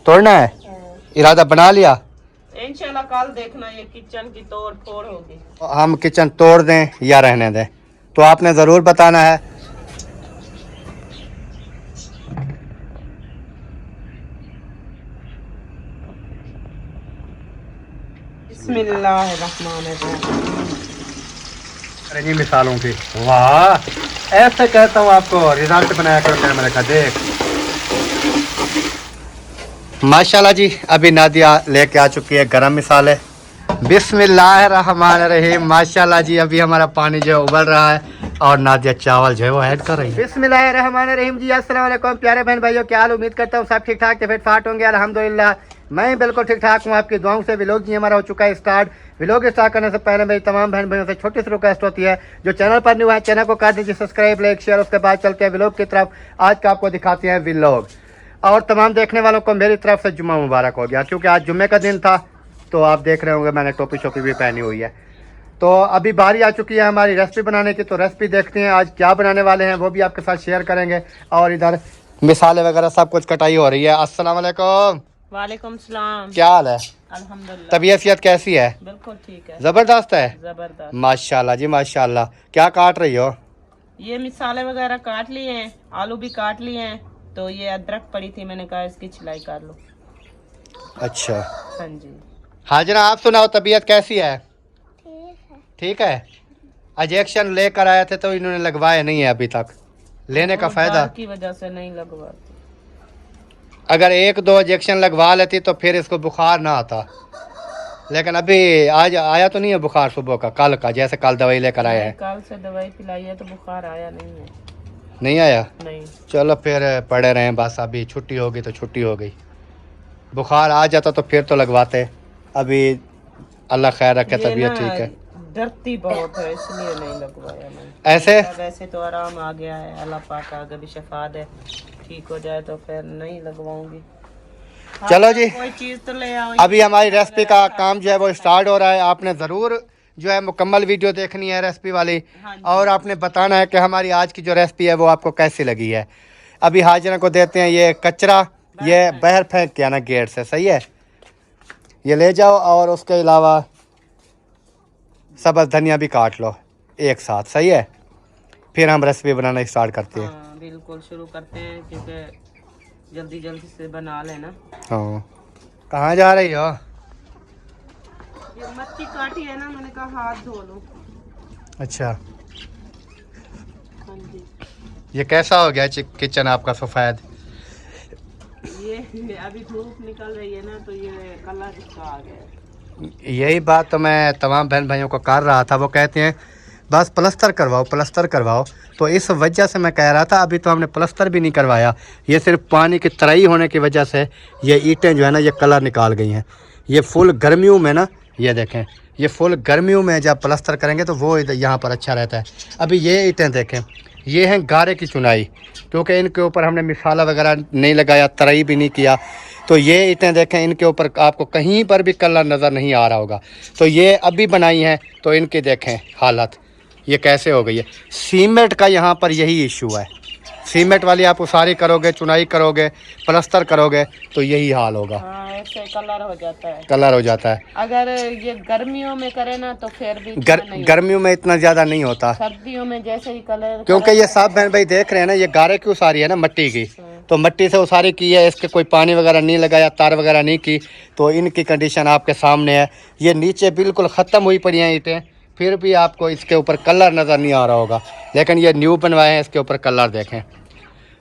तोड़ना है, इरादा बना लिया। इंशाल्लाह कल देखना ये किचन की तोड़ फोड़ होगी। हम किचन तोड़ दें या रहने दें, तो आपने ज़रूर बताना है। बिस्मिल्लाहिर्रहमानिर्रहीम। मिसालों की वाह, ऐसे कहता हूँ आपको, रिजल्ट बनाया करो कैमरे का। देख माशाल्लाह जी, अभी नादिया लेके आ चुकी है गरम मिसाले। बिस्मिल्लाहिर्रहमानिर्रहीम। माशाल्लाह जी, अभी हमारा पानी जो है उबल रहा है और नादिया चावल जो है वो ऐड कर रही है। बिस्मिल्लाहिर्रहमानिर्रहीम जी। अस्सलाम वालेकुम प्यारे बहन भाइयों, क्या हाल? उम्मीद करता हूँ सब ठीक ठाक फिट फाट होंगे। अल्हम्दुलिल्लाह मैं बिल्कुल ठीक ठाक हूँ। आपकी दुआओं से व्लॉग जी हमारा हो चुका है स्टार्ट। व्लॉग स्टार्ट करने से पहले मेरी तमाम बहन भाइयों से छोटी सी रिक्वेस्ट होती है, जो चैनल पर न्यू है चैनल को कर दीजिए सब्सक्राइब, लाइक, शेयर। उसके बाद चलते हैं व्लॉग की तरफ। आज का आपको दिखाते हैं व्लॉग। और तमाम देखने वालों को मेरी तरफ से जुम्मा मुबारक हो गया, क्योंकि आज जुम्मे का दिन था। तो आप देख रहे होंगे मैंने टोपी शोपी भी पहनी हुई है। तो अभी बारी आ चुकी है हमारी रेसिपी बनाने की। तो रेसिपी देखते हैं आज क्या बनाने वाले हैं, वो भी आपके साथ शेयर करेंगे। और इधर मिसाले वगैरह सब कुछ कटाई हो रही है। अस्सलाम वालेकुम। वालेकुम सलाम। क्या हाल है? अल्हम्दुलिल्लाह। तबीयत सेहत कैसी है? बिल्कुल ठीक है, जबरदस्त है। जबरदस्त। माशाल्लाह जी माशाल्लाह। क्या काट रही हो? ये मिसाले वगैरह काट लिए हैं, आलू भी काट लिए हैं। तो ये अदरक पड़ी थी, मैंने कहा इसकी छिलाई कर लो। अच्छा हाँ जी। हाजरा, आप सुनाओ, तबीयत कैसी है? ठीक है। इंजेक्शन लेकर आए थे तो इन्होंने लगवाए नहीं है अभी तक। लेने का फायदा की वजह से नहीं लगवा। अगर एक दो इंजेक्शन लगवा लेती तो फिर इसको बुखार ना आता। लेकिन अभी आज आया तो नहीं है बुखार सुबह का, कल का, जैसे कल दवाई लेकर आए हैं। कल से दवाई पिलाई है तो बुखार आया नहीं है। नहीं आया? नहीं। चलो फिर पड़े रहे बस। अभी छुट्टी होगी तो छुट्टी हो गई। बुखार आ जाता तो फिर तो लगवाते। अभी अल्लाह खैर रखे, तबीयत ठीक है। डरती बहुत है इसलिए नहीं लगवाया मैंने। ऐसे वैसे तो आराम आ गया है, अल्लाह पाक आगे भी शफा दे, ठीक हो जाए तो फिर नहीं लगवाऊंगी। चलो जी, कोई चीज तो ले आओ। अभी हमारी रेसिपी का काम जो है वो स्टार्ट हो रहा है। आपने ज़रूर जो है मुकम्मल वीडियो देखनी है रेसिपी वाली। और आपने बताना है कि हमारी आज की जो रेसिपी है वो आपको कैसी लगी है। अभी हाजिरा को देते हैं ये कचरा, ये बाहर फेंक के आना गेट से, सही है? ये ले जाओ। और उसके अलावा सब्ज़ धनिया भी काट लो एक साथ, सही है? फिर हम रेसिपी बनाना स्टार्ट करते हैं। हाँ बिल्कुल शुरू करते हैं, क्योंकि जल्दी जल्दी से बना लेना। हाँ, कहाँ जा रही हो? ये मच्छी काटी है ना, मैंने कहा हाथ धो लो। अच्छा, हाँ जी। ये कैसा हो गया किचन आपका सफ़ेद? ये अभी धूप निकल रही है ना, तो ये कलर इसका आ गया। यही बात तो मैं तमाम बहन भाइयों को कर रहा था। वो कहते हैं बस प्लस्तर करवाओ, प्लस्तर करवाओ। तो इस वजह से मैं कह रहा था, अभी तो हमने प्लस्तर भी नहीं करवाया। ये सिर्फ पानी की तराई होने की वजह से ये ईंटें जो है ना ये कलर निकाल गई हैं। ये फुल गर्मियों में ना, ये देखें, ये फुल गर्मियों में जब प्लस्तर करेंगे तो वो यहाँ पर अच्छा रहता है। अभी ये ईंटें देखें, ये हैं गारे की चुनाई, क्योंकि इनके ऊपर हमने मिसाला वगैरह नहीं लगाया, तराई भी नहीं किया। तो ये ईंटें देखें, इनके ऊपर आपको कहीं पर भी कलर नज़र नहीं आ रहा होगा। तो ये अभी बनाई हैं, तो इनकी देखें हालत ये कैसे हो गई है। सीमेंट का यहाँ पर यही इशू है। सीमेंट वाली आप उसारी करोगे, चुनाई करोगे, प्लस्तर करोगे तो यही हाल होगा। हाँ, ऐसे कलर हो जाता है। कलर हो जाता है। अगर ये गर्मियों में करे ना तो फिर भी गर्मियों में इतना ज़्यादा नहीं होता। सर्दियों में जैसे ही कलर, क्योंकि ये सब बहन भाई देख रहे हैं ना, ये गारे की उसारी है ना, मिट्टी की। तो मिट्टी से उसारी की है, इसके कोई पानी वगैरह नहीं लगाया, तार वगैरह नहीं की। तो इनकी कंडीशन आपके सामने है। ये नीचे बिल्कुल ख़त्म हुई पड़ी हैं ईंटें, फिर भी आपको इसके ऊपर कलर नज़र नहीं आ रहा होगा। लेकिन ये न्यू बनवाए हैं, इसके ऊपर कलर देखें।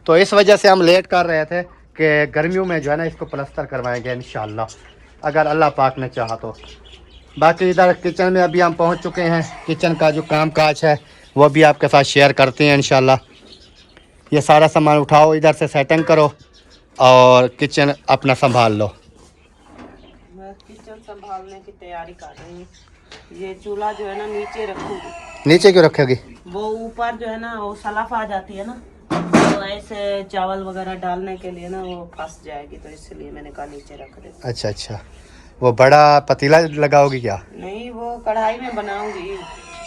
तो इस वजह से हम लेट कर रहे थे कि गर्मियों में जो है ना इसको प्लस्तर करवाएंगे इंशाल्लाह, अगर अल्लाह पाक ने चाहा तो। बाकी इधर किचन में अभी हम पहुंच चुके हैं। किचन का जो काम काज है वो भी आपके साथ शेयर करते हैं इंशाल्लाह। ये सारा सामान उठाओ, इधर से सेटिंग करो और किचन अपना संभाल लो। मैं किचन संभालने की तैयारी कर रही हूँ। ये चूल्हा जो है ना नीचे रखूंगी। नीचे क्यों रखोगी? वो ऊपर जो है ना वो सलाफ आ जाती है ना, तो ऐसे चावल वगैरह डालने के लिए ना वो फंस जाएगी, तो इसलिए मैंने कहा नीचे रख दे। अच्छा अच्छा, वो बड़ा पतीला लगाओगी क्या? नहीं, वो कढ़ाई में बनाऊंगी।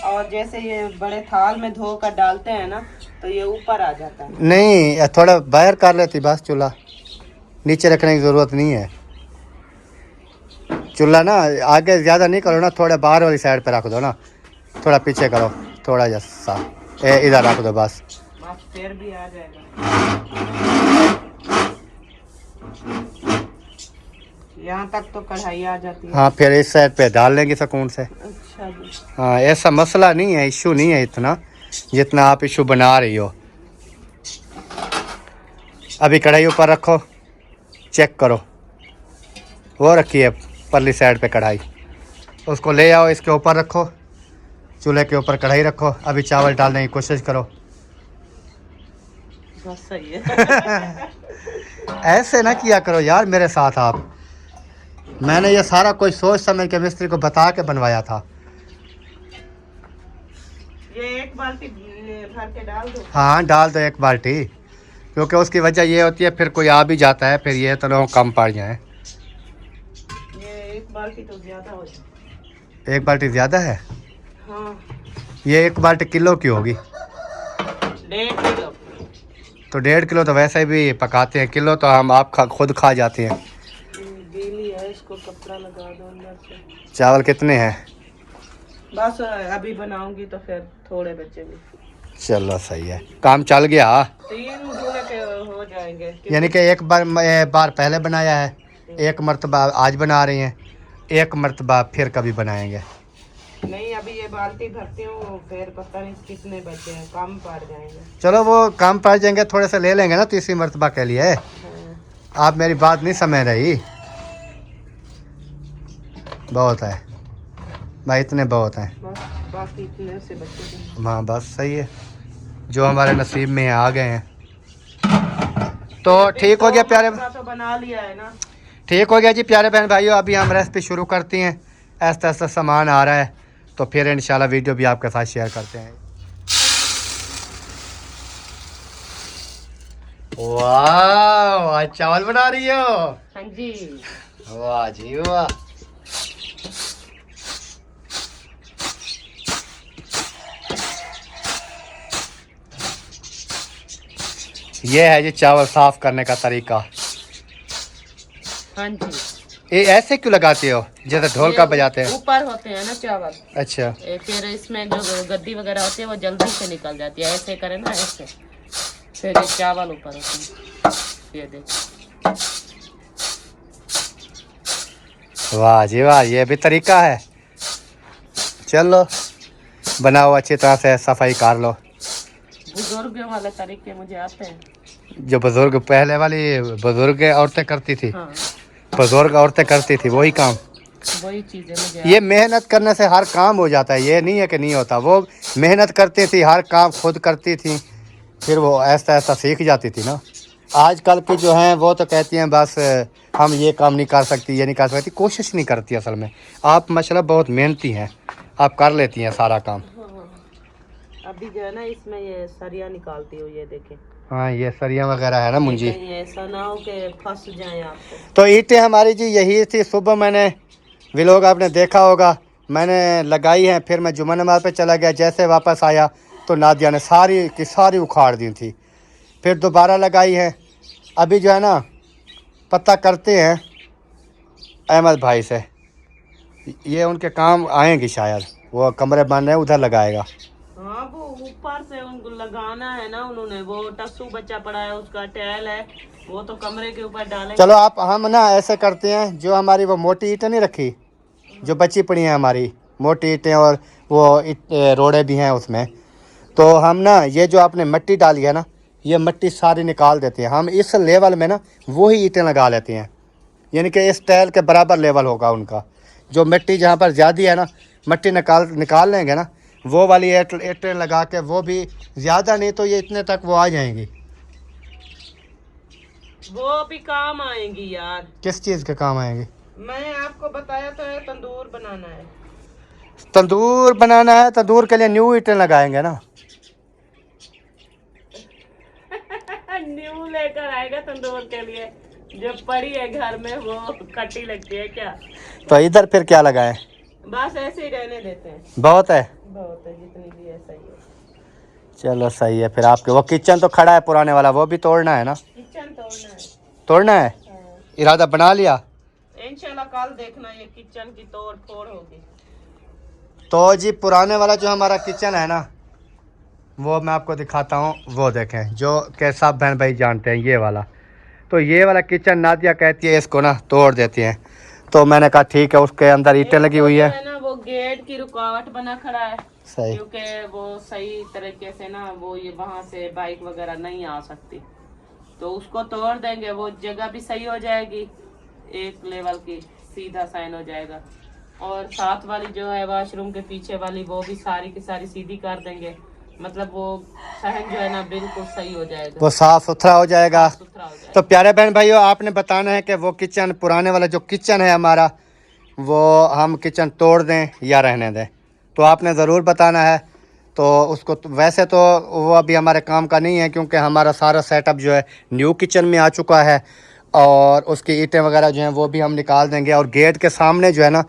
और जैसे ये बड़े थाल में धो कर डालते हैं ना, तो ये ऊपर आ जाता है। नहीं, थोड़ा बाहर कर लेती बस चूल्हा, नीचे रखने की ज़रूरत नहीं है। चूल्हा ना आगे ज़्यादा नहीं करो ना, थोड़ा बाहर वाली साइड पे रख दो ना, थोड़ा पीछे करो, थोड़ा जैसा इधर रख दो बस। फिर भी आ जाएगा। यहाँ तक तो कढ़ाई आ जाती है। हाँ, फिर इस साइड पे डाल लेंगे सुकून से। अच्छा जी। हाँ, ऐसा मसला नहीं है, इशू नहीं है इतना जितना आप इशू बना रही हो। अभी कढ़ाई ऊपर रखो, चेक करो, वो रखी है परली साइड पे कढ़ाई, उसको ले आओ, इसके ऊपर रखो, चूल्हे के ऊपर कढ़ाई रखो। अभी चावल डालने की कोशिश करो। बस सही है। ऐसे ना किया करो यार मेरे साथ आप। मैंने ये सारा कोई सोच समझ के मिस्त्री को बता के बनवाया था। ये एक बाल्टी भर के डाल दो। हाँ, डाल दो एक बाल्टी, क्योंकि उसकी वजह ये होती है फिर कोई आ भी जाता है, फिर ये तो लोग कम पड़ जाए। ये एक बाल्टी तो ज्यादा हो जाए। एक बाल्टी ज़्यादा है? हाँ। ये एक बाल्टी किलो की होगी। 1.5 किलो। तो 1.5 किलो तो वैसे भी पकाते हैं, किलो तो हम आप खुद खा जाते हैं। गीली है, इसको कपड़ा लगा दो अंदर से। चावल कितने हैं? बस अभी बनाऊंगी तो फिर थोड़े बचेंगे। चलो सही है, काम चल गया। 3 दूल्हे के हो जाएंगे। यानी कि एक बार पहले बनाया है, एक मर्तबा आज बना रही हैं, एक मर्तबा फिर कभी बनाएंगे। नहीं, अभी ये बाल्टी भरती हूँ, फिर पता नहीं कितने बचे हैं, कम पड़ जाएंगे। चलो वो कम पड़ जाएंगे, थोड़े से ले लेंगे ना तीसरी मर्तबा के लिए। हाँ। आप मेरी बात नहीं समझ रही। बहुत है भाई, इतने बहुत हैं। बस बाकी इतने से बचे। हाँ बस सही है, जो हमारे नसीब में है आ गए हैं। तो ठीक हो गया प्यारे, तो बना लिया है ना। ठीक हो गया जी प्यारे बहन भाइयों। अभी हम रेसिपी शुरू करती हैं, ऐसा ऐसा सामान आ रहा है तो फिर इंशाल्लाह वीडियो भी आपके साथ शेयर करते हैं। वाह, आज चावल बना रही हो? हाँ जी। वाह जी वाह। ये है जी चावल साफ करने का तरीका। हाँ जी। ये ऐसे क्यों लगाते हो जैसे ढोल का बजाते हैं? ऊपर होते हैं ना चावल। अच्छा। फिर इसमें जो गद्दी वगैरह होती है वो जल्दी से निकल जाती है। ऐसे करें ना, ऐसे, फिर ये चावल ऊपर होते हैं। ये देखो। वाह जी वाह, ये भी तरीका है। चलो बनाओ, अच्छी तरह से सफाई कर लो। बुजुर्गों वाले तरीके मुझे आते हैं। जो बुजुर्ग पहले वाली बुजुर्ग औरतें करती थी, हाँ, बुजुर्ग औरतें करती थी वही काम, वही चीजें मुझे ये मेहनत करने से हर काम हो जाता है। ये नहीं है कि नहीं होता, वो मेहनत करती थी, हर काम खुद करती थी, फिर वो ऐसा ऐसा सीख जाती थी ना। आजकल की जो हैं वो तो कहती हैं बस हम ये काम नहीं कर सकती, ये नहीं कर सकती, कोशिश नहीं करती असल में। आप माशाल्लाह बहुत मेहनती हैं, आप कर लेती हैं सारा काम। हाँ। अभी जो है ना इसमें ये सरिया निकालती हूँ, ये देखें। हाँ, ये सरिया वगैरह है ना मुंजी। कहीं ऐसा ना हो कि फंस जाए आपको। तो ईंटें हमारी जी यही थी। सुबह मैंने व्लॉग आपने देखा होगा, मैंने लगाई हैं, फिर मैं जुम्मा नमाज पे चला गया। जैसे वापस आया तो नादिया ने सारी की सारी उखाड़ दी थी, फिर दोबारा लगाई है। अभी जो है ना पता करते हैं अहमद भाई से, ये उनके काम आएंगी शायद, वो कमरे बन रहे हैं उधर लगाएगा। हाँ, वो ऊपर से उनको लगाना है ना, उन्होंने वो टस्सू बच्चा पड़ा है, उसका टैल है, वो तो कमरे के ऊपर डालेंगे। चलो आप हम ना ऐसे करते हैं, जो हमारी वो मोटी ईंटें नहीं रखी, जो बची पड़ी हैं हमारी मोटी ईंटें, और वो रोड़े भी हैं उसमें, तो हम ना ये जो आपने मिट्टी डाली है ना, ये मिट्टी सारी निकाल देते हैं। हम इस लेवल में ना वही ईंटें लगा लेते हैं, यानी कि इस टैल के बराबर लेवल होगा उनका। जो मिट्टी जहाँ पर ज़्यादा है ना, मिट्टी निकाल लेंगे ना, वो वाली ईंटें लगा के, वो भी ज़्यादा नहीं तो ये इतने तक वो आ जाएंगी। वो भी काम आएंगी यार। किस चीज़ के काम आएंगी? मैं आपको बताया तो है, तंदूर बनाना है। तंदूर बनाना है, तंदूर के लिए न्यू ईंटें लगाएंगे ना। न्यू लेकर आएगा तंदूर के लिए, जो पड़ी है घर में वो कटी लगती है क्या? तो इधर फिर क्या लगाएं? बस ऐसे ही रहने देते हैं। बहुत है, बहुत है, जितनी भी है सही है। चलो सही है। फिर आपके वो किचन तो खड़ा है पुराने वाला, वो भी तोड़ना है ना? किचन तोड़ना है। तोड़ना है? हाँ। इरादा बना लिया? इंशाल्लाह कल देखना ये किचन की तोड़ फोड़ होगी। तो जी पुराने वाला जो हमारा किचन है ना, वो मैं आपको दिखाता हूँ। वो देखें, जो के सब बहन भाई जानते हैं ये वाला। तो ये वाला किचन नादिया कहती है इसको ना तोड़ देती हैं। तो मैंने कहा ठीक है, उसके अंदर ईंटें लगी हुई है ना, वो गेट की रुकावट बना खड़ा है सही, क्योंकि वो सही तरीके से ना वो ये वहां से बाइक वगैरह नहीं आ सकती। तो उसको तोड़ देंगे, वो जगह भी सही हो जाएगी, एक लेवल की सीधा साइन हो जाएगा। और साथ वाली जो है वॉशरूम के पीछे वाली वो भी सारी की सारी सीधी कर देंगे। मतलब वो सहन जो है ना बिल्कुल सही हो जाएगा, वो साफ सुथरा हो जाएगा। सुथरा हो जाएगा। तो प्यारे बहन भाइयों, आपने बताना है कि वो किचन पुराने वाला जो किचन है हमारा, वो हम किचन तोड़ दें या रहने दें। तो आपने ज़रूर बताना है। तो उसको वैसे तो वो अभी हमारे काम का नहीं है, क्योंकि हमारा सारा सेटअप जो है न्यू किचन में आ चुका है। और उसकी ईंटें वगैरह जो हैं वो भी हम निकाल देंगे। और गेट के सामने जो है ना,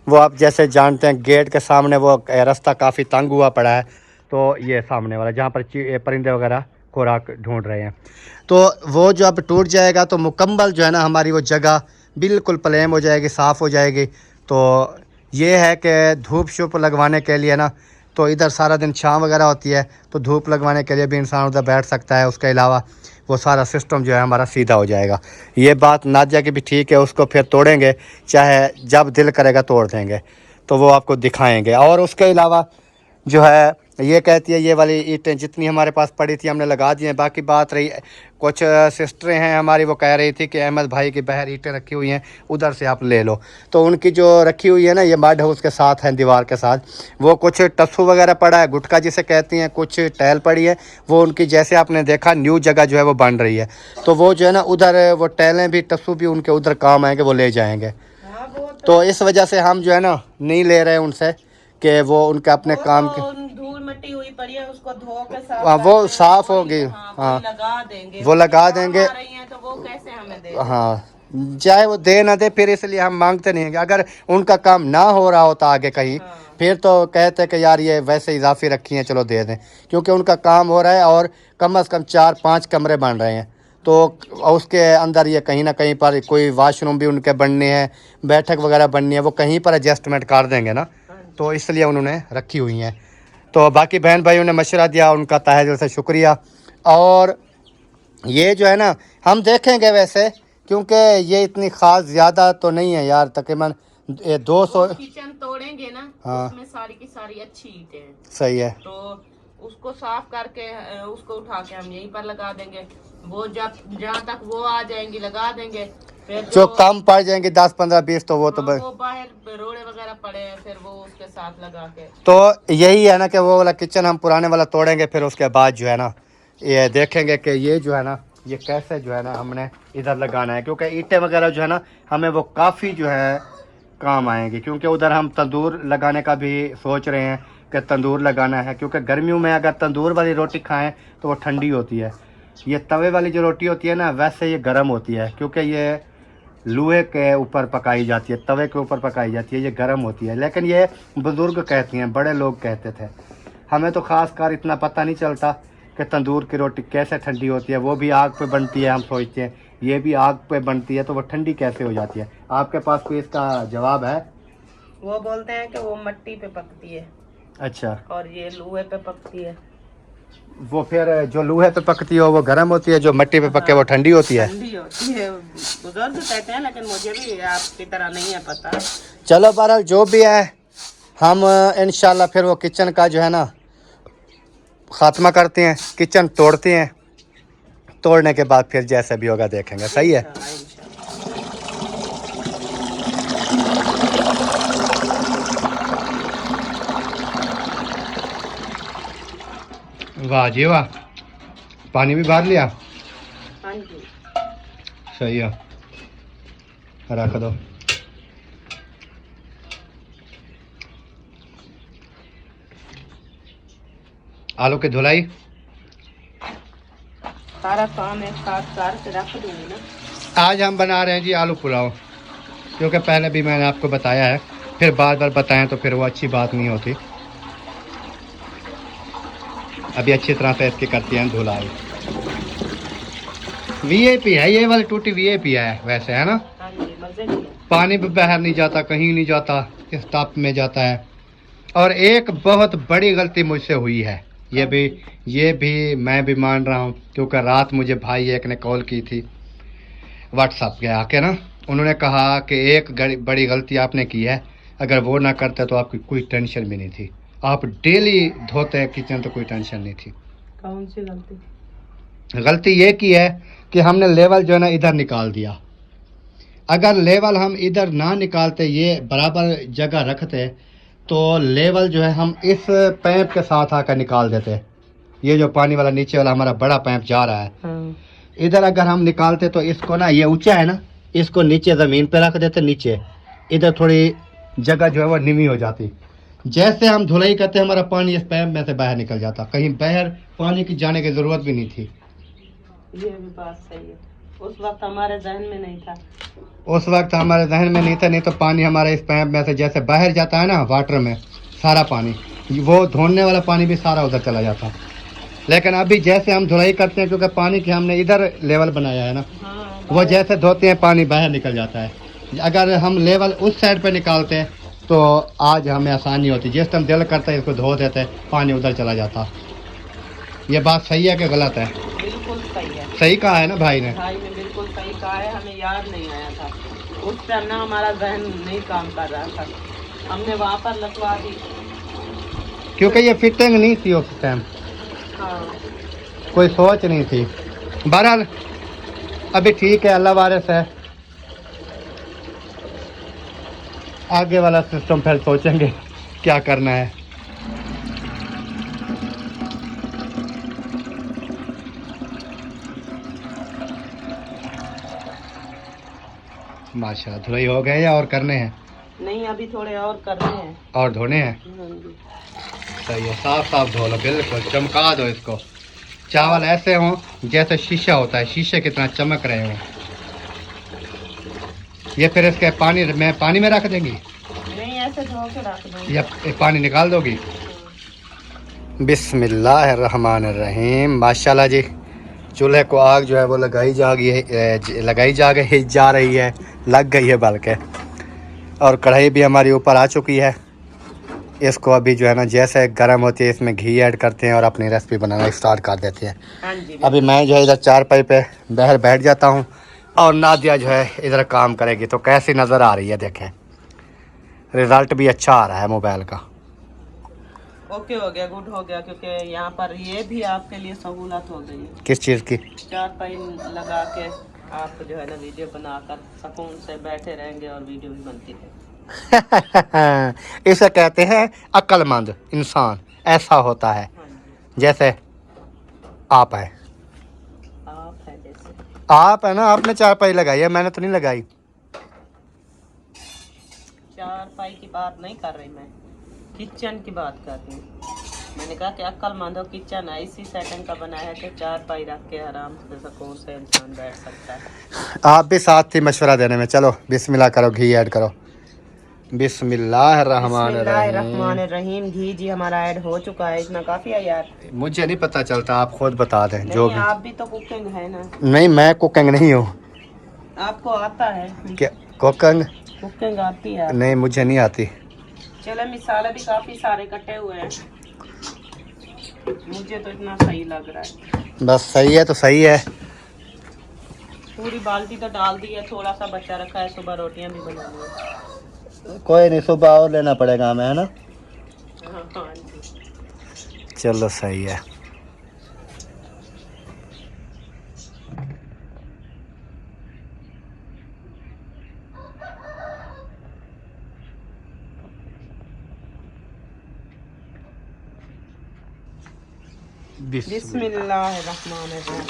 वो आप जैसे जानते हैं गेट के सामने वो रास्ता काफ़ी तंग हुआ पड़ा है। तो ये सामने वाला जहाँ पर परिंदे वगैरह खुराक ढूंढ रहे हैं, तो वो जो अब टूट जाएगा तो मुकम्मल जो है ना हमारी वो जगह बिल्कुल प्लेन हो जाएगी, साफ़ हो जाएगी। तो ये है कि धूप शूप लगवाने के लिए ना, तो इधर सारा दिन छाँव वगैरह होती है, तो धूप लगवाने के लिए भी इंसान उधर बैठ सकता है। उसके अलावा वो सारा सिस्टम जो है हमारा सीधा हो जाएगा। ये बात नादिया की भी ठीक है, उसको फिर तोड़ेंगे, चाहे जब दिल करेगा तोड़ देंगे, तो वो आपको दिखाएंगे। और उसके अलावा जो है ये कहती है ये वाली ईंटें जितनी हमारे पास पड़ी थी हमने लगा दी हैं। बाकी बात रही, कुछ सिस्टरें हैं हमारी, वो कह रही थी कि अहमद भाई की बाहर ईंटें रखी हुई हैं, उधर से आप ले लो। तो उनकी जो रखी हुई है ना, ये मड हाउस के साथ है, दीवार के साथ, वो कुछ टस्सू वगैरह पड़ा है, गुटका जिसे कहती हैं, कुछ टैल पड़ी है। वो उनकी जैसे आपने देखा न्यू जगह जो है वो बन रही है, तो वो जो है ना उधर वो टैलें भी टस्सू भी उनके उधर काम आएंगे, वो ले जाएंगे। तो इस वजह से हम जो है ना नहीं ले रहे उनसे कि वो उनके अपने काम के धूल मिट्टी हुई पड़ी है, उसको धो के साफ वो साफ होगी। हाँ, लगा देंगे, वो लगा देंगे। रही हैं तो वो कैसे हमें दे? हाँ, चाहे वो दे ना दे, फिर इसलिए हम मांगते नहीं हैं। अगर उनका काम ना हो रहा होता आगे कहीं, फिर तो कहते कि यार ये वैसे इजाफी रखी हैं, चलो दे दें, क्योंकि उनका काम हो रहा है और कम से कम 4-5 कमरे बन रहे हैं। तो उसके अंदर ये कहीं ना कहीं पर कोई वाशरूम भी उनके बनने हैं, बैठक वगैरह बननी है, वो कहीं पर एडजस्टमेंट कर देंगे ना, तो इसलिए उन्होंने रखी हुई हैं। तो बाकी बहन भाइयों ने मशवरा दिया, उनका तहे दिल से शुक्रिया। और ये जो है ना हम देखेंगे वैसे, क्योंकि ये इतनी ख़ास ज़्यादा तो नहीं है यार, तकरीबन 200 किचन तोड़ेंगे ना। हाँ, उसमें सारी की सारी अच्छी ईंटें हैं, सही है। तो उसको साफ करके उसको उठा के हम यहीं पर लगा देंगे। वो जब जहाँ तक वो आ जाएंगी लगा देंगे। फिर जो कम पड़ जाएंगे 10, 15, 20, तो वो तो वो बाहर रोड़े वगैरह पड़े हैं, फिर वो उसके साथ लगा के। तो यही है ना कि वो वाला किचन हम पुराने वाला तोड़ेंगे, फिर उसके बाद जो है ना ये देखेंगे कि ये जो है ना ये कैसे जो है ना हमने इधर लगाना है, क्योंकि ईंटें वगैरह जो है ना हमें वो काफ़ी जो है काम आएंगी। क्योंकि उधर हम तंदूर लगाने का भी सोच रहे हैं कि तंदूर लगाना है, क्योंकि गर्मियों में अगर तंदूर वाली रोटी खाएं तो वो ठंडी होती है। ये तवे वाली जो रोटी होती है ना, वैसे ये गर्म होती है, क्योंकि ये लोहे के ऊपर पकाई जाती है, तवे के ऊपर पकाई जाती है, ये गर्म होती है। लेकिन ये बुज़ुर्ग कहती हैं, बड़े लोग कहते थे, हमें तो ख़ास कर इतना पता नहीं चलता कि तंदूर की रोटी कैसे ठंडी होती है। वो भी आग पे बनती है, हम सोचते हैं ये भी आग पे बनती है, तो वो ठंडी कैसे हो जाती है? आपके पास कोई इसका जवाब है? वो बोलते हैं कि वो मिट्टी पे पकती है। अच्छा। और ये लोहे पे पकती है। वो फिर जो लोहे पे पकती हो वो गर्म होती है, जो मिट्टी पे पके वो ठंडी होती है। ठंडी होती है, बुजुर्ग कहते हैं, लेकिन मुझे भी आपकी तरह नहीं है पता। चलो बहरहाल जो भी है, हम इंशाल्लाह फिर वो किचन का जो है ना ख़ात्मा करते हैं, किचन तोड़ते हैं, तोड़ने के बाद फिर जैसे भी होगा देखेंगे। सही है। वाह जी वाह, पानी भी भर लिया। हाँ जी, सही है, रख दो। आलू की धुलाई सारा काम एक साथ करके रख दूंगी ना। आज हम बना रहे हैं जी आलू पुलाव, क्योंकि पहले भी मैंने आपको बताया है, फिर बार बार बताएं तो फिर वो अच्छी बात नहीं होती। अभी अच्छी तरह से इसकी करती हैं धुलाई। वीआईपी है ये वाली टूटी, वीआईपी है वैसे, है ना। हाँ जी, मजे नहीं है। पानी भी बाहर नहीं जाता, कहीं नहीं जाता, इस ताप में जाता है। और एक बहुत बड़ी गलती मुझसे हुई है, ये भी मैं भी मान रहा हूँ, क्योंकि रात मुझे भाई एक ने कॉल की थी व्हाट्सएप के आके ना, उन्होंने कहा कि एक बड़ी गलती आपने की है, अगर वो ना करते तो आपकी कोई टेंशन भी नहीं थी, आप डेली धोते किचन तो कोई टेंशन नहीं थी। कौन सी गलती? गलती ये की है कि हमने लेवल जो है ना इधर निकाल दिया। अगर लेवल हम इधर ना निकालते, ये बराबर जगह रखते, तो लेवल जो है हम इस पैप के साथ आकर निकाल देते। ये जो पानी वाला नीचे वाला हमारा बड़ा पैप जा रहा है, हाँ। इधर अगर हम निकालते तो इसको ना, ये ऊंचा है ना, इसको नीचे ज़मीन पे रख देते, नीचे इधर थोड़ी जगह जो है वो नीवी हो जाती। जैसे हम धुलाई करते हमारा पानी इस पैप में से बाहर निकल जाता, कहीं बाहर पानी की जाने की ज़रूरत भी नहीं थी। ये भी बात सही है, उस वक्त हमारे जहन में नहीं था। उस वक्त हमारे जहन में नहीं था, नहीं तो पानी हमारे इस पैप में से जैसे बाहर जाता है ना वाटर में, सारा पानी, वो धोने वाला पानी भी सारा उधर चला जाता। लेकिन अभी जैसे हम धुलाई करते हैं, क्योंकि पानी की हमने इधर लेवल बनाया है ना, हाँ, वो जैसे धोते हैं पानी बाहर निकल जाता है। अगर हम लेवल उस साइड पे निकालते हैं तो आज हमें आसानी होती, जिस टाइम दिल करता है इसको धो देते, पानी उधर चला जाता। ये बात सही है कि गलत है? बिल्कुल सही है। सही कहा है ना भाई ने? भाई ने बिल्कुल सही कहा है, हमें याद नहीं आया था उस टाइम ना, हमारा जहन नहीं काम कर रहा था, हमने वहाँ पर लगवा दी, क्योंकि ये फिटिंग नहीं थी उस टाइम, हाँ। कोई सोच नहीं थी। बहरहाल अभी ठीक है, अल्लाह वारिस है, आगे वाला सिस्टम फिर सोचेंगे क्या करना है। माशाल्लाह, धुलाई हो गए या और करने हैं? नहीं, अभी थोड़े और करने हैं। और धोने हैं? हाँ जी। सही है, साफ साफ धो लो, बिल्कुल चमका दो इसको। चावल ऐसे हों जैसे शीशा होता है, शीशे कितना चमक रहे हों। ये फिर इसके पानी में रख देंगी नहीं, ऐसे धो के रख दूँगी या पानी निकाल दोगी? बिस्मिल्लाहिर्रहमानिर्रहीम। माशाल्लाह जी, चूल्हे को आग जो है वो लगाई जा रही है, लग गई है बल्कि, और कढ़ाई भी हमारी ऊपर आ चुकी है। इसको अभी जो है ना जैसे गर्म होती है इसमें घी ऐड करते हैं और अपनी रेसिपी बनाना स्टार्ट कर देते हैं। हाँ जी। अभी मैं जो है इधर चारपाई पे बाहर बैठ जाता हूँ और नादिया जो है इधर काम करेगी, तो कैसी नज़र आ रही है देखें। रिज़ल्ट भी अच्छा आ रहा है मोबाइल का। ओके हो गया, गुड हो गया, क्योंकि यहाँ पर ये भी आपके लिए सहूलत हो गई है। किस चीज़ की? चारपाई लगा के आप जो है ना वीडियो बनाकर सुकून से बैठे रहेंगे और वीडियो भी बनती है। इसे कहते हैं अक्लमंद इंसान, ऐसा होता है। हाँ जी। जैसे आप है, आप है जैसे आप है ना, आपने चारपाई लगाई है, मैंने तो नहीं लगाई। चारपाई की बात नहीं कर रही मैं, किचन की बात कर रही हूँ। मैंने कहा कि अक्लमंद हो, किचन है इसी सेटिंग का बना है कि चारपाई रख के आराम से सुकून से इंसान बैठ सकता है। आप भी साथ थी मशवरा देने में। चलो बिस्मिल्लाह करो, घी ऐड करो। बिस्मिल्लाहिर्रहमानिर्रहीम। घी जी हमारा ऐड हो चुका है, इतना काफी है यार। मुझे नहीं पता चलता, आप खुद बता दें जो नहीं, भी। आप भी तो कुकिंग है ना। नहीं, मैं कुकिंग नहीं हूँ। आपको आता है क्या कुकिंग? कुकिंग आती है? नहीं, मुझे नहीं आती। चलो, मिसाले भी काफी सारे कटे हुए हैं, मुझे तो इतना सही लग रहा है। बस सही है तो सही है। पूरी बाल्टी तो डाल दी है, थोड़ा सा बचा रखा है, सुबह रोटियां भी बनानी है। कोई नहीं, सुबह और लेना पड़ेगा हमें, है ना। हाँ जी। चलो सही है। बिस्मिल्लाहिर्रहमानिर्रहीम।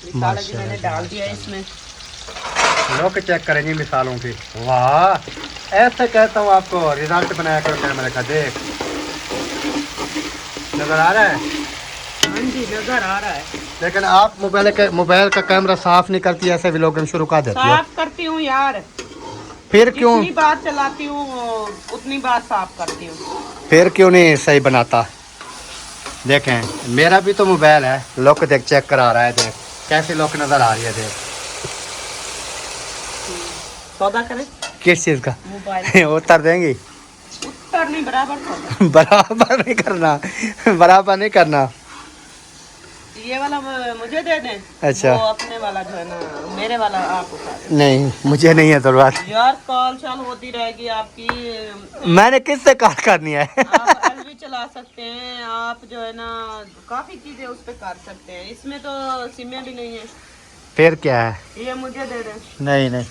मिसाला जी मैंने डाल दिया इसमें। लोग चेक करेंगे मिसालों की। वाह, ऐसे कहता हूँ आपको, रिजल्ट बनाया करो कैमरे का। देख, नजर आ रहा है? हाँ जी, नजर आ रहा है। लेकिन आप मोबाइल का कैमरा साफ नहीं करती, ऐसे व्लॉगिंग शुरू कर देती हो। साफ करती हूँ यार, फिर क्यों? जितनी बार चलाती हूँ उतनी बार साफ करती हूँ। फिर क्यों नहीं सही बनाता? देखें मेरा भी तो मोबाइल है, लुक देख चेक करा रहा है, देख कैसी लुक नज़र आ रही है, देख सौदा करें किस चीज़ का मोबाइल उतर देंगी उत्तर नहीं बराबर सौदा। बराबर नहीं करना, बराबर नहीं करना। ये वाला मुझे दे दें। अच्छा। वो अपने वाला जो है ना, मेरे वाला आप उठा दें। नहीं मुझे नहीं है ज़रूरत। यार कॉल चाल होती रहेगी आपकी। मैंने किससे कॉल करनी है आप एल भी चला सकते हैं, आप जो है ना काफी चीजें उस पे कर सकते हैं। इसमें तो सिमें भी नहीं है। फिर क्या है? ये मुझे दे दें। नहीं नहीं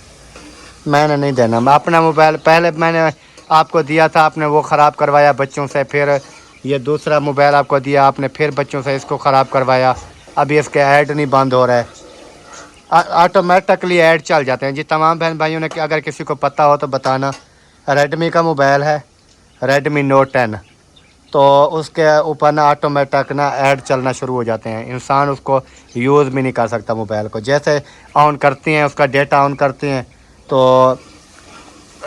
मैंने नहीं देना। मैं अपना मोबाइल पहले मैंने आपको दिया था, आपने वो ख़राब करवाया बच्चों से, फिर ये दूसरा मोबाइल आपको दिया आपने, फिर बच्चों से इसको ख़राब करवाया। अभी इसके ऐड नहीं बंद हो रहा है, ऑटोमेटिकली ऐड चल जाते हैं जी। तमाम बहन भाइयों ने अगर किसी को पता हो तो बताना। रेडमी का मोबाइल है, रेडमी नोट 10, तो उसके ऊपर ना ऑटोमेटिक ना ऐड चलना शुरू हो जाते हैं। इंसान उसको यूज़ भी नहीं कर सकता मोबाइल को। जैसे ऑन करती हैं, उसका डेटा ऑन करती हैं तो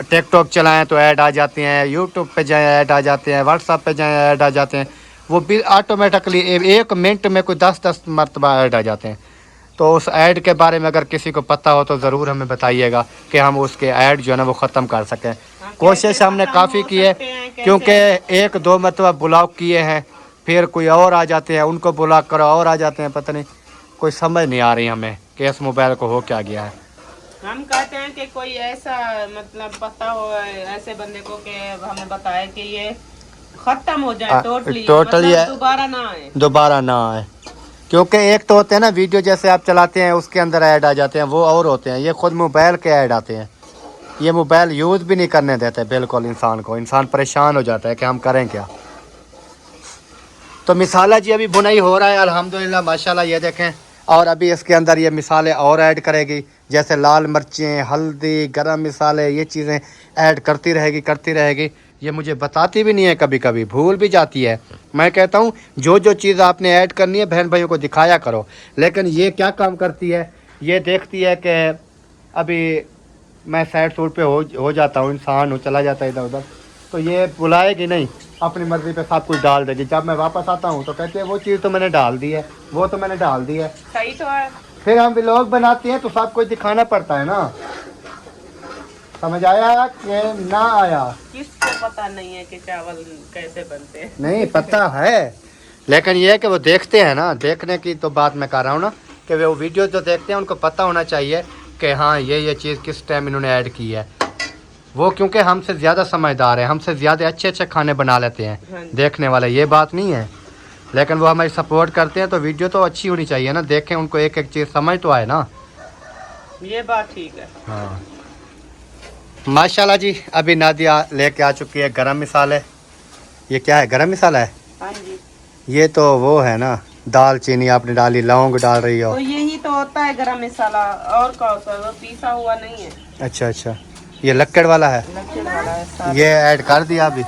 टिकटॉक चलाएं तो ऐड आ जाती हैं, यूट्यूब पे जाएं ऐड आ जाते हैं, व्हाट्सएप पे जाएं ऐड आ जाते हैं। वो भी ऑटोमेटिकली 1 मिनट में कोई 10-10 मरतबा ऐड आ जाते हैं। तो उस ऐड के बारे में अगर किसी को पता हो तो ज़रूर हमें बताइएगा कि हम उसके ऐड जो है ना वो ख़त्म कर सकें। कोशिश हमने काफ़ी की है, क्योंकि 1-2 मरतबा ब्लॉक किए हैं, फिर कोई और आ जाते हैं, उनको ब्लॉक करो और आ जाते हैं। पता नहीं कोई समझ नहीं आ रही हमें कि इस मोबाइल को हो क्या गया है। हम कहते हैं कि कोई ऐसा मतलब पता हो ऐसे बंदे को कि हमें बताए कि ये खत्म हो जाए टोटली, मतलब दोबारा ना आए। क्योंकि एक तो होते हैं ना वीडियो जैसे आप चलाते हैं उसके अंदर ऐड आ जाते हैं, वो और होते हैं। ये खुद मोबाइल के ऐड आते हैं। ये मोबाइल यूज़ भी नहीं करने देते बिल्कुल इंसान को। इंसान परेशान हो जाता है कि हम करें क्या। तो मिसाला जी अभी बुनाई हो रहा है अल्हम्दुलिल्लाह माशाल्लाह, ये देखें। और अभी इसके अंदर ये मिसालें और ऐड करेगी, जैसे लाल मिर्चें, हल्दी, गरम मिसाले, ये चीज़ें ऐड करती रहेगी। ये मुझे बताती भी नहीं है, कभी कभी भूल भी जाती है। मैं कहता हूँ जो जो चीज़ आपने ऐड करनी है बहन भाइयों को दिखाया करो, लेकिन ये क्या काम करती है, ये देखती है कि अभी मैं साइड सूट पे हो जाता हूँ, इंसान हूँ, चला जाता है इधर उधर, तो ये बुलाएगी नहीं, अपनी मर्ज़ी पे सब कुछ डाल देगी। जब मैं वापस आता हूँ तो कहती है वो चीज़ तो मैंने डाल दी है, वो तो मैंने डाल दी है। सही तो है। फिर हम व्लॉग बनाते हैं तो सब कुछ दिखाना पड़ता है ना। समझ आया कि ना आया? किसको पता नहीं है कि चावल कैसे बनते हैं? नहीं पता है, लेकिन ये है कि वो देखते हैं ना, देखने की तो बात मैं कर रहा हूँ ना, कि वो वीडियो जो देखते हैं उनको पता होना चाहिए कि हाँ ये चीज़ किस टाइम इन्होंने ऐड की है। वो क्योंकि हमसे ज़्यादा समझदार हैं, हमसे ज़्यादा अच्छे खाने बना लेते हैं देखने वाले, ये बात नहीं है। लेकिन वो हमारी सपोर्ट करते हैं तो वीडियो तो अच्छी होनी चाहिए ना, देखें उनको एक एक चीज़ समझ तो आए ना। ये बात ठीक है। हाँ माशाल्लाह जी। अभी नादिया लेके आ चुकी है गरम मसाले। ये क्या है, गरम मसाला है? हाँ जी। ये तो वो है ना, दालचीनी आपने डाली, लौंग डाल रही हो। तो यही तो होता है गरम मसाला, और कौन सा, वो पीसा हुआ नहीं है। अच्छा अच्छा, ये लक्कड़ वाला है, लक्कड़ वाला है। ये ऐड कर दिया अभी।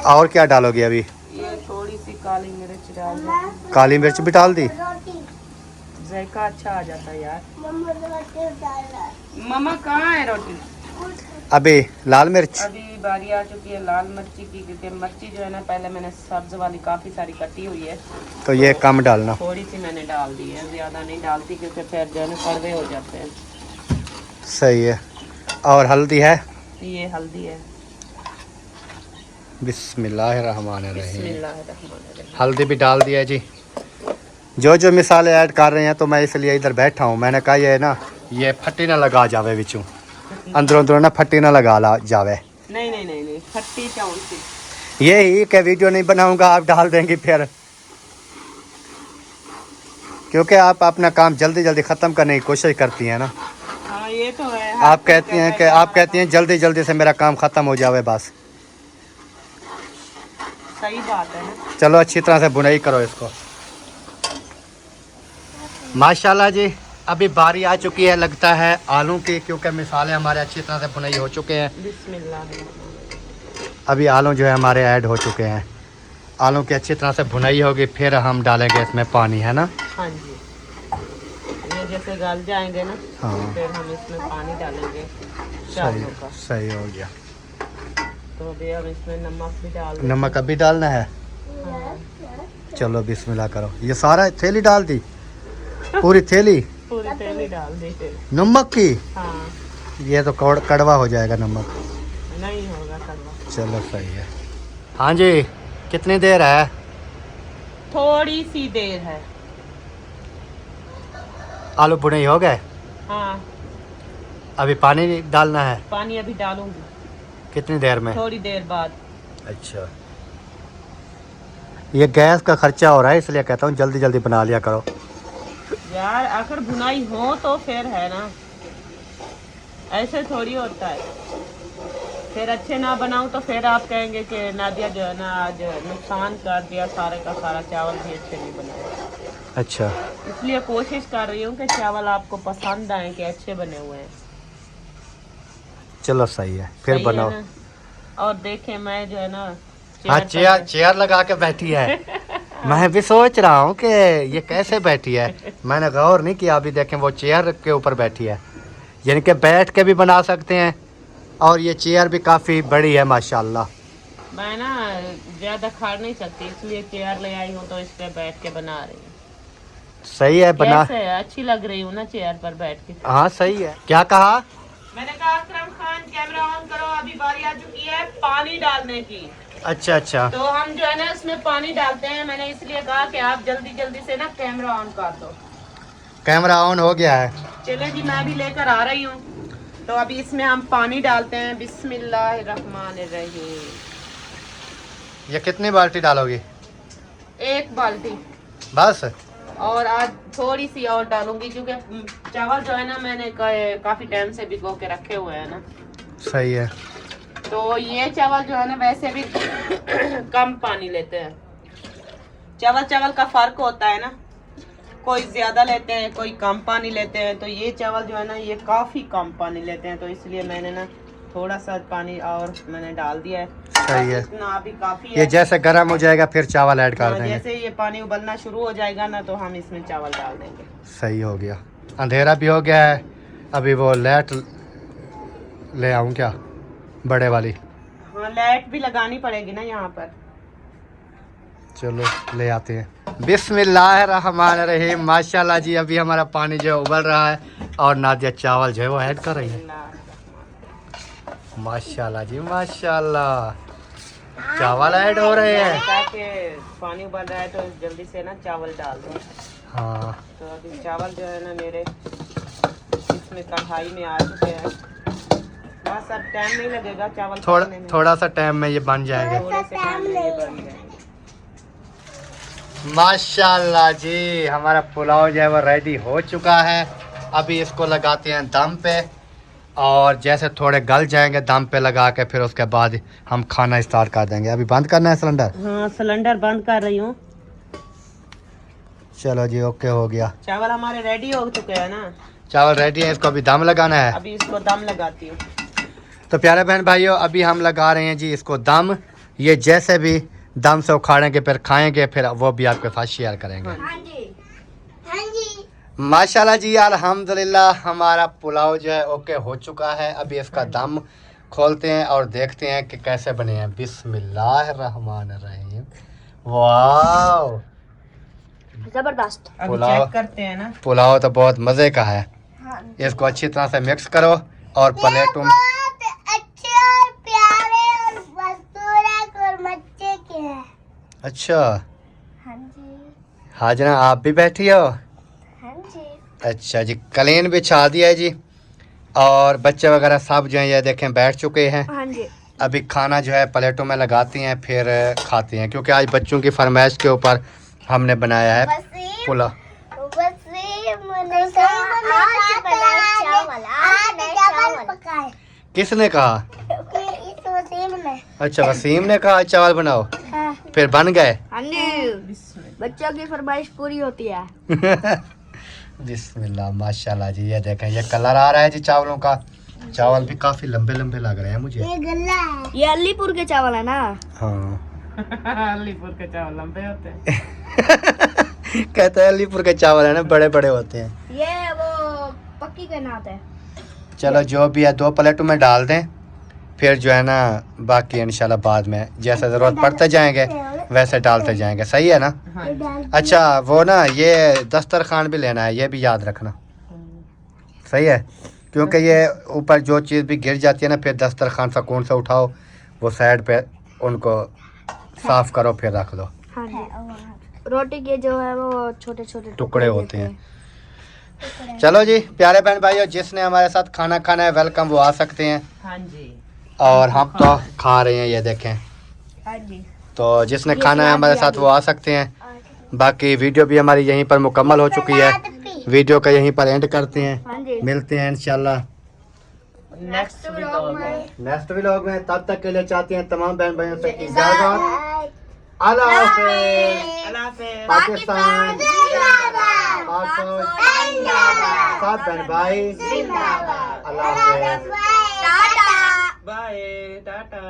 और क्या डालोगे अभी? ये थोड़ी सी काली मिर्च डाल दो। काली मिर्च भी डाल दी, जायका अच्छा आ जाता है यार। मम्मा कहाँ है रोटी? अभी लाल मिर्च, अभी बारी आ चुकी है लाल मिर्ची की, क्योंकि मिर्ची जो है ना पहले मैंने सब्ज वाली काफी सारी कटी हुई है, तो ये कम डालना। थोड़ी सी मैंने डाल दी है, ज्यादा नहीं डालती क्योंकि फिर जो है ना कड़वे हो जाते हैं। सही है। और हल्दी है? ये हल्दी है। बिस्मिल्लाहिर्रहमानिर्रहीम। बिस्मिल्लाहिर्रहमानिर्रहीम। हल्दी भी डाल दिया जी। जो जो मिसाले ऐड कर रहे हैं तो मैं इसलिए इधर बैठा हूँ। मैंने कहा ये ना ये फट्टी ना लगा जावे बिचू, अंदरों अंदरों ना फट्टी ना लगा ला जावे। नहीं खट्टी कौन सी। यही कि वीडियो नहीं बनाऊंगा, आप डाल देंगी फिर, क्योंकि आप अपना काम जल्दी जल्दी ख़त्म करने की कोशिश करती हैं ना। हाँ ये तो है। आप कहती हैं जल्दी जल्दी से मेरा काम ख़त्म हो जावे बस। सही बात है ना। चलो अच्छी तरह से बुनाई करो इसको। माशाल्लाह जी। अभी बारी आ चुकी है लगता है आलू की, क्योंकि मिसाले हमारे अच्छी तरह से बुनाई हो चुके हैं। बिस्मिल्लाह। अभी आलू जो है हमारे ऐड हो चुके हैं। आलू की अच्छी तरह से भुनाई होगी, फिर हम डालेंगे इसमें पानी, है ना? हाँ जी, ये जैसे गल जाएंगे ना, हाँ। फिर हम इसमें पानी डालेंगे सही चावलों का। सही हो गया। तो अभी हम इसमें नमक भी डाल देंगे। नमक अभी डालना है? हाँ। चलो बिस्मिल्लाह करो। ये सारा थैली डाल दी, पूरी थैली पूरी थैली डाल दी फिर। नमक की? हाँ, ये तो कड़वा हो जाएगा नमक। नहीं होगा कड़वा। चलो सही है। हाँ जी, कितनी देर है? थोड़ी सी देर है। आलू भुने हो गए? हाँ, अभी पानी डालना है? पानी अभी डालूंगी कितनी देर में? थोड़ी देर बाद। अच्छा, ये गैस का खर्चा हो रहा है इसलिए कहता हूँ जल्दी जल्दी बना लिया करो। यार अगर भुनाई हो तो फिर है ना, ऐसे थोड़ी होता है। फिर अच्छे ना बनाऊं तो फिर आप कहेंगे कि नादिया जो है ना आज नुकसान कर दिया, सारे का सारा चावल भी अच्छे नहीं बनाए। अच्छा, इसलिए कोशिश कर रही हूँ कि चावल आपको पसंद आए, कि अच्छे बने हुए हैं। चलो सही है, फिर सही है बनाओ। ना? और देखें मैं जो है ना हाँ, पर- चेयर लगा के बैठी है। मैं भी सोच रहा हूँ कि ये कैसे बैठी है, मैंने गौर नहीं किया। अभी देखें वो चेयर के ऊपर बैठी है, यानी कि बैठ के भी बना सकते हैं। और ये चेयर भी काफ़ी बड़ी है माशाल्लाह। मैं ना ज्यादा खा नहीं सकती, इसलिए चेयर ले आई हूँ तो इस पे बैठ के बना रही हूँ। सही है बना। कैसे है? अच्छी लग रही हूँ ना चेयर पर बैठ के। हाँ सही है। क्या कहा? मैंने कहा अकरम खान कैमरा ऑन करो, अभी बारी आ चुकी है पानी डालने की। अच्छा अच्छा, तो हम जो है ना इसमें पानी डालते हैं। मैंने इसलिए कहा कि आप जल्दी जल्दी से ना कैमरा ऑन कर दो। कैमरा ऑन हो गया है। चले जी, मैं भी लेकर आ रही हूँ। तो अभी इसमें हम पानी डालते हैं। बिस्मिल्लाहिर्रहमानिर्रहीम। ये कितनी बाल्टी डालोगी? 1 बाल्टी बस? और आज थोड़ी सी और डालूंगी, क्योंकि चावल जो है ना मैंने काफी टाइम से भिगो के रखे हुए हैं ना। सही है। तो ये चावल जो है ना वैसे भी कम पानी लेते हैं। चावल का फर्क होता है ना, कोई ज्यादा लेते हैं कोई कम पानी लेते हैं। तो ये चावल जो है ना ये काफी कम पानी लेते हैं, तो इसलिए मैंने ना थोड़ा सा पानी और मैंने डाल दिया है। सही है। इतना अभी काफी ये है। जैसे गर्म हो जाएगा फिर चावल ऐड कर हाँ, देंगे। जैसे ये पानी उबलना शुरू हो जाएगा ना तो हम इसमें चावल डाल देंगे। सही हो गया। अंधेरा भी हो गया है। अभी वो लाइट ले आऊँ क्या, बड़े वाली? हाँ, लाइट भी लगानी पड़ेगी ना यहाँ पर। चलो ले आते हैं। बिस्मिल्लाहिर्रहमानिर्रहीम। माशाल्लाह जी, अभी हमारा पानी जो है उबल रहा है और नादिया चावल जो है वो ऐड कर रही है। माशाल्लाह जी माशाल्लाह, चावल ऐड हो रहे हैं। ताकि पानी उबल रहा है तो जल्दी से ना चावल डाल दो। हाँ, तो अभी चावल जो है ना मेरे इसमें कढ़ाई में आ चुके हैं। बस अब टाइम नहीं लगेगा चावल पकने में। थोड़ा सा टाइम में ये बन जाएंगे। थोड़े से टाइम में ये बन जाएंगे। माशाल्लाह जी, हमारा पुलाव जो है वो रेडी हो चुका है। अभी इसको लगाते हैं दम पे, और जैसे थोड़े गल जाएंगे दम पे लगा के फिर उसके बाद हम खाना स्टार्ट कर देंगे। अभी बंद करना है सिलेंडर? हाँ, सिलेंडर बंद कर रही हूँ। चलो जी, ओके हो गया। चावल हमारे रेडी हो चुके हैं ना। चावल रेडी है, इसको अभी दम लगाना है। अभी इसको दम लगाती हूँ। तो प्यारे बहन भाइयों, अभी हम लगा रहे हैं जी इसको दम। ये जैसे भी दम से उखाड़ेंगे फिर खाएंगे, फिर वो भी आपके साथ शेयर करेंगे। हाँ जी। माशाल्लाह जी, अल्हम्दुलिल्लाह हमारा पुलाव जो है ओके हो चुका है। अभी इसका दम खोलते हैं और देखते हैं कि कैसे बने हैं। बिस्मिल्लाहिर्रहमानिर्रहीम। वाह, जबरदस्त। अभी पुलाव- चेक करते हैं ना। पुलाव तो बहुत मज़े का है। इसको अच्छी तरह से मिक्स करो और प्लेटों में। अच्छे और प्यारे और खूबसूरत और मजे के हैं। अच्छा हाँ जी, हाजना, आप भी बैठी हो? हाँ जी। अच्छा जी, कलीन बिछा दिया है जी, और बच्चे वगैरह सब जो है ये देखें बैठ चुके हैं। हाँ जी। अभी खाना जो है प्लेटों में लगाते हैं फिर खाते हैं, क्योंकि आज बच्चों की फरमाइश के ऊपर हमने बनाया है पुलाव। किसने कहा? अच्छा, वसीम ने कहा चावल बनाओ, फिर बन गए। हाँ जी, बच्चों की फरमाइश पूरी होती है। बिस्मिल्लाह, माशाल्लाह जी। ये देखें ये कलर आ रहा है जी चावलों का। चावल भी काफी लंबे लंबे लग रहे हैं मुझे। ये अलीपुर के चावल है ना। हाँ अलीपुर के चावल लंबे होते हैं। कहते हैं अलीपुर के चावल है ना, बड़े बड़े होते हैं। ये वो पक्की के नात है। चलो जो भी है 2 प्लेटों में डाल दें, फिर जो है ना बाकी इंशाल्लाह बाद में जैसे ज़रूरत पड़ते जाएंगे वैसे डालते जाएंगे, सही है ना। हाँ जी। अच्छा वो ना ये दस्तरखान भी लेना है, ये भी याद रखना, सही है, क्योंकि ये ऊपर जो चीज़ भी गिर जाती है ना फिर दस्तरखान सुकून से उठाओ, वो साइड पे उनको साफ करो फिर रख दो। हाँ जी, रोटी के जो है वो छोटे छोटे टुकड़े होते हैं। चलो जी प्यारे बहन भाइयों, जिसने हमारे साथ खाना खाना है वेलकम, वो आ सकते हैं। हाँ जी। और हम तो खा रहे हैं, ये देखें। हाँ जी। तो जिसने खाना है हमारे साथ वो आ सकते हैं। बाकी वीडियो भी हमारी यहीं पर मुकम्मल हो चुकी है, वीडियो का यहीं पर एंड करते हैं। हाँ जी। मिलते हैं इंशाल्लाह नेक्स्ट व्लॉग में। नेक्स्ट व्लॉग में। तब तक के लिए चाहते हैं तमाम बहन भाइयों से इजाजत। अल्लाह हाफिज़। अल्लाह हाफ़िज़। पाकिस्तान जिंदाबाद। पाक फौज, जिंदाबाद। सात बहन भाई, जिंदाबाद। अल्लाह हाफिज़। टाटा। बाय टाटा।